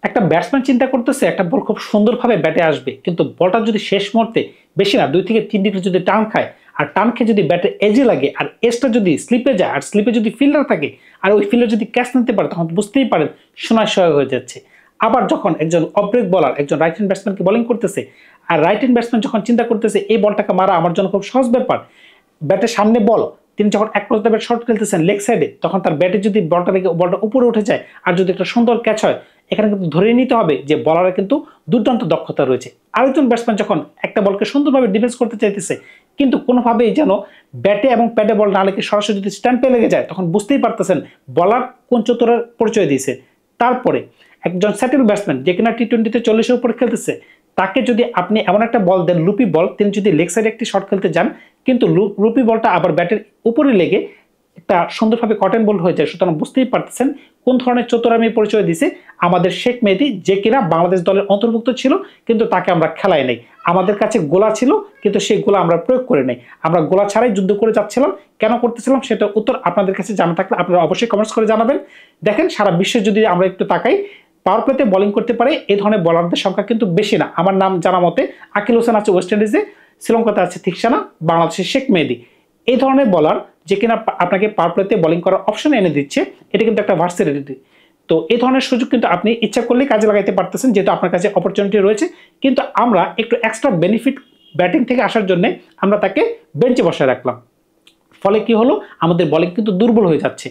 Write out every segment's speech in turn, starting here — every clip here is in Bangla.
একটা ব্যাটসম্যান চিন্তা করতেছে একটা বল খুব সুন্দরভাবে ব্যাটে আসবে, কিন্তু বলটা যদি শেষ মুহূর্তে বেশি না 2 থেকে 3 ডিগ্রি যদি টান খায়, আর টান খেয়ে যদি ব্যাটের এজে লাগে, আর এজটা যদি স্লিপে যায়, আর স্লিপে যদি ফিল্ডার থাকে, আর ওই ফিল্ডার যদি ক্যাচ নিতে পারে, তখন বুঝতেই পারেন সোনায় সোহাগ হয়ে যাচ্ছে। আবার যখন একজন অফ ব্রেক বলার একজন রাইট হ্যান্ড ব্যাটসম্যানকে বোলিং করতেছে, আর রাইট হ্যান্ড ব্যাটসম্যান যখন চিন্তা করতেছে এই বলটাকে মারা আমার জন্য খুব সহজ ব্যাপার, ব্যাটের সামনে বল, তিনি যখন এক ক্রস ব্যাট শট খেলতেছেন লেগ সাইডে, তখন তার ব্যাটে যদি বলটা থেকে বলটা উপরে উঠে যায় আর যদি একটা সুন্দর ক্যাচ হয়, এখানে কিন্তু ধরে নিতে হবে যে বলারের কিন্তু দুর্দান্ত দক্ষতা রয়েছে। আরেকজন ব্যাটসম্যান যখন একটা বলকে সুন্দরভাবে ডিফেন্স করতে চাইতেছে, কিন্তু কোনোভাবেই যেন ব্যাটে এবং প্যাডে বল না লেগে সরাসরি যদি স্ট্যাম্পে লেগে যায়, তখন বুঝতেই পারতেছেন বলার কোন চতুরের পরিচয় দিয়েছে। তারপরে একজন সেটেল ব্যাটসম্যান যে কিনা টি-20তে 40-এর উপরে খেলতেছে, তাকে যদি আপনি এমন একটা বল দেন লুপি বল, তিনি যদি লেগ সাইডে একটি শট খেলতে যান, কিন্তু লুপি বলটা আবার ব্যাটের উপরে লেগে একটা সুন্দরভাবে কটন বল হয়ে যায়। সুতরাং বুঝতেই পারতেছেন কোন ধরনের চতুরামি পরিচয় দিছে আমাদের শেখ মেহেদী, যে কিনা বাংলাদেশ দলের অন্তর্ভুক্ত ছিল কিন্তু তাকে আমরা খেলাই নাই। আমাদের কাছে গোলা ছিল কিন্তু সেই গোলা আমরা প্রয়োগ করে নাই, আমরা গোলা ছাড়াই যুদ্ধ করে যাচ্ছিলাম। কেন করতেছিলাম সেটা উত্তর আপনাদের কাছে জানা থাকলে আপনারা অবশ্যই কমেন্টস করে জানাবেন। দেখেন সারা বিশ্বে যদি আমরা একটু তাকাই, পাওয়ার প্লেতে বোলিং করতে পারে এই ধরনের বোলারদের সংখ্যা কিন্তু বেশি না। আমার নাম জানা মতে আকিল হোসেন আছে ওয়েস্ট ইন্ডিজে, শ্রীলঙ্কাতে আছে থিকসানা, বাংলাদেশের শেখ মেহেদী। এই ধরনের বলার যে কিনা আপনাকে পাওয়ার প্লেতে বোলিং করার অপশন এনে দিচ্ছে, এটা কিন্তু একটা ভার্সিটি। তো এই ধরনের সুযোগ কিন্তু আপনি ইচ্ছা করলেই কাজে লাগাইতে পারতেছেন, যেহেতু আপনার কাছে অপরচুনিটি রয়েছে। কিন্তু আমরা একটু এক্সট্রা বেনিফিট ব্যাটিং থেকে আসার জন্য আমরা তাকে বেঞ্চে বসায় রাখলাম। ফলে কি হলো, আমাদের বোলিং কিন্তু দুর্বল হয়ে যাচ্ছে।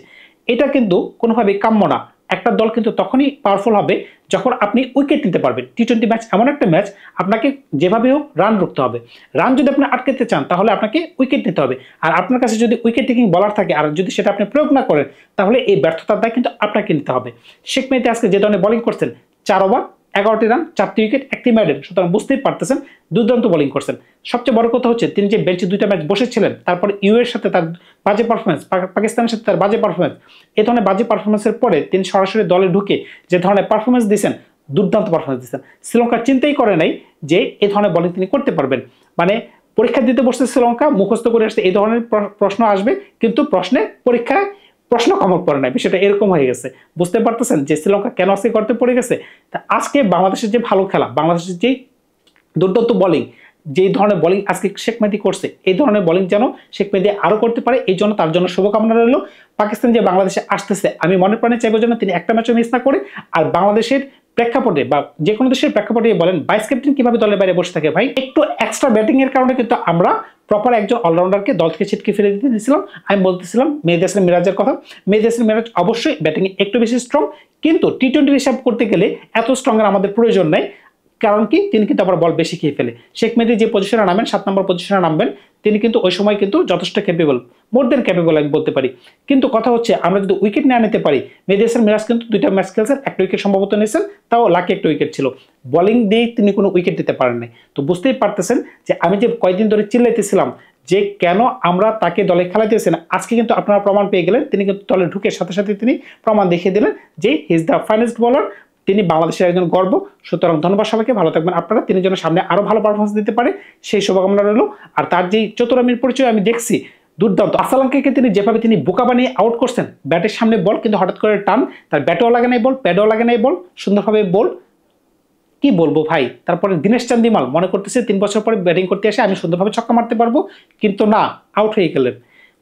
এটা কিন্তু কোনোভাবেই কাম্য না। একটা দল কিন্তু তখনই পাওয়ারফুল হবে যখন আপনি উইকেট নিতে পারবেন। টি-20 ম্যাচ এমন একটা ম্যাচ, আপনাকে যেভাবে হোক রান রুখতে হবে। রান যদি আপনি আটকাতে চান তাহলে আপনাকে উইকেট নিতে হবে। আর আপনার কাছে যদি উইকেট টেকিং বলার থাকে আর যদি সেটা আপনি প্রয়োগ না করেন, তাহলে এই ব্যর্থতার দায় কিন্তু আপনাকে নিতে হবে। শেখ মেহেদী আজকে যে ধরনের বোলিং করছেন, 4 ওভার 11টি রান, 4টি উইকেট, 1টি মেডেল, সুতরাং বুঝতেই পারতেছেন দুর্দান্ত বোলিং করছেন। সবচেয়ে বড় কথা হচ্ছে তিনি যে বেঞ্চে 2টা ম্যাচ বসেছিলেন, তারপরে ইউ এর সাথে তার বাজে পারফরমেন্স, পাকিস্তানের সাথে তার বাজে পারফরমেন্স, এই ধরনের বাজে পারফরমেন্সের পরে তিনি সরাসরি দলে ঢুকে যে ধরনের পারফরমেন্স দিয়েছেন, দুর্দান্ত পারফরমেন্স দিয়েছেন। শ্রীলঙ্কা চিন্তাই করে নাই যে এই ধরনের বোলিং তিনি করতে পারবেন। মানে পরীক্ষা দিতে বসছে শ্রীলঙ্কা, মুখস্থ করে আসছে এই ধরনের প্রশ্ন আসবে, কিন্তু পরীক্ষায় প্রশ্ন কমন পড়ে নাই, বিষয়টা এরকম হয়ে গেছে। বুঝতে পারতেছেন যে শ্রীলঙ্কা কেন আজকে করতে পড়ে গেছে। তা আজকে বাংলাদেশের যে ভালো খেলা, বাংলাদেশের যে দুর্দান্ত বোলিং, যেই ধরনের বোলিং আজকে শেখ মেহেদী করছে, এই ধরনের বোলিং যেন শেখ মেহেদী আরো করতে পারে, এই জন্য তার জন্য শুভকামনা রইল। পাকিস্তান যে বাংলাদেশে আসতেছে, আমি মনে প্রাণে চাইবো যেন তিনি একটা ম্যাচও মিস না করে। আর বাংলাদেশের প্রেক্ষাপটে বা যে কোনো দেশের প্রেক্ষাপটে বলেন, ভাইস ক্যাপ্টেন কিভাবে দলের বাইরে বসে থাকে ভাই, একটু এক্সট্রা ব্যাটিং এর কারণে কিন্তু আমরা প্রপার একজন অলরাউন্ডারকে দল থেকে ছিটকে ফেলে দিতে দিয়েছিলাম। আমি বলতেছিলাম মেহেদী হাসান মিরাজের কথা। মেহেদী হাসান মিরাজ অবশ্যই ব্যাটিং এ একটু বেশি স্ট্রং, কিন্তু টি-20 হিসাব করতে গেলে এত স্ট্রং এর আমাদের প্রয়োজন নেই। কারণ কি, তিনি কিন্তু আবার বল বেশি খেয়ে ফেলে। শেখ মেহেদী যে পজিশনে নামেন, 7 নম্বর পজিশনে নামবেন, তিনি কিন্তু ওই সময় কিন্তু যথেষ্ট ক্যাপেবল, মোর দেন ক্যাপেবল আমি বলতে পারি। কিন্তু কথা হচ্ছে আমরা যদি উইকেট না নিতে পারি, মেহেদী হাসান মিরাজ কিন্তু 2টা ম্যাচ খেলছেন, 1টা উইকেট সম্ভবত নিয়েছেন, তাও লাকি 1টা উইকেট ছিল। বোলিং দিয়ে তিনি কোনো উইকেট দিতে পারেন নাই। তো বুঝতেই পারতেছেন যে আমি যে কয়েকদিন ধরে চিল্লাইতেছিলাম যে কেন আমরা তাকে দলে খেলাইতেছি না, আজকে কিন্তু আপনারা প্রমাণ পেয়ে গেলেন। তিনি কিন্তু দলে ঢুকে সাথে সাথে তিনি প্রমাণ দেখিয়ে দিলেন যে he is the finest bowler, তিনি বাংলাদেশের একজন গর্ব। সুতরাং ধন্যবাদ সবাইকে, ভালো থাকবেন আপনারা। তিনি যেন সামনে আরো ভালো পারফরমেন্স দিতে পারে সেই শুভকামনা রইল। আর তার যে চতুরামির পরিচয় আমি দেখছি দুর্দান্ত। আসলামকে তিনি যেভাবে তিনি বোকা বানিয়ে আউট করছেন, ব্যাটের সামনে বল কিন্তু হঠাৎ করে টান, তার ব্যাটও লাগে নাই বল, প্যাডও লাগে নাই বল, সুন্দরভাবে বল, কি বলবো ভাই। তারপরে দীনেশ চান্দিমাল মনে করতেছে 3 বছর পরে ব্যাটিং করতে আসে আমি সুন্দরভাবে ছক্কা মারতে পারবো, কিন্তু না, আউট হয়ে গেলেন।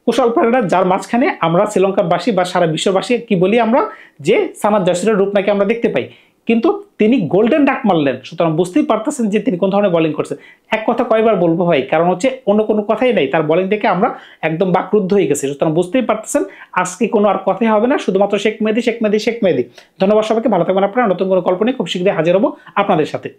কুশল পেরেরা, যার মাঝখানে আমরা শ্রীলঙ্কাবাসী বা সারা বিশ্ববাসী কি বলি আমরা, যে সানাত জয়সুরের রূপ নাকি আমরা দেখতে পাই, কিন্তু তিনি গোল্ডেন ডাক মারলেন। সুতরাং বুঝতেই পারতেছেন যে তিনি কোন ধরনের বোলিং করছেন। এক কথা কয়বার বলবো ভাই, কারণ হচ্ছে অন্য কোনো কথাই নাই, তার বোলিং দেখে আমরা একদম বাকরুদ্ধ হয়ে গেছি। সুতরাং বুঝতেই পারতেছেন আজকে কোনো আর কথাই হবে না, শুধুমাত্র শেখ মেহেদী, শেখ মেহেদী, শেখ মেহেদী। ধন্যবাদ সবাইকে, ভালো থাকবেন আপনারা। নতুন কোনো গল্প নিয়ে খুব শীঘ্রই হাজির হবো আপনাদের সাথে।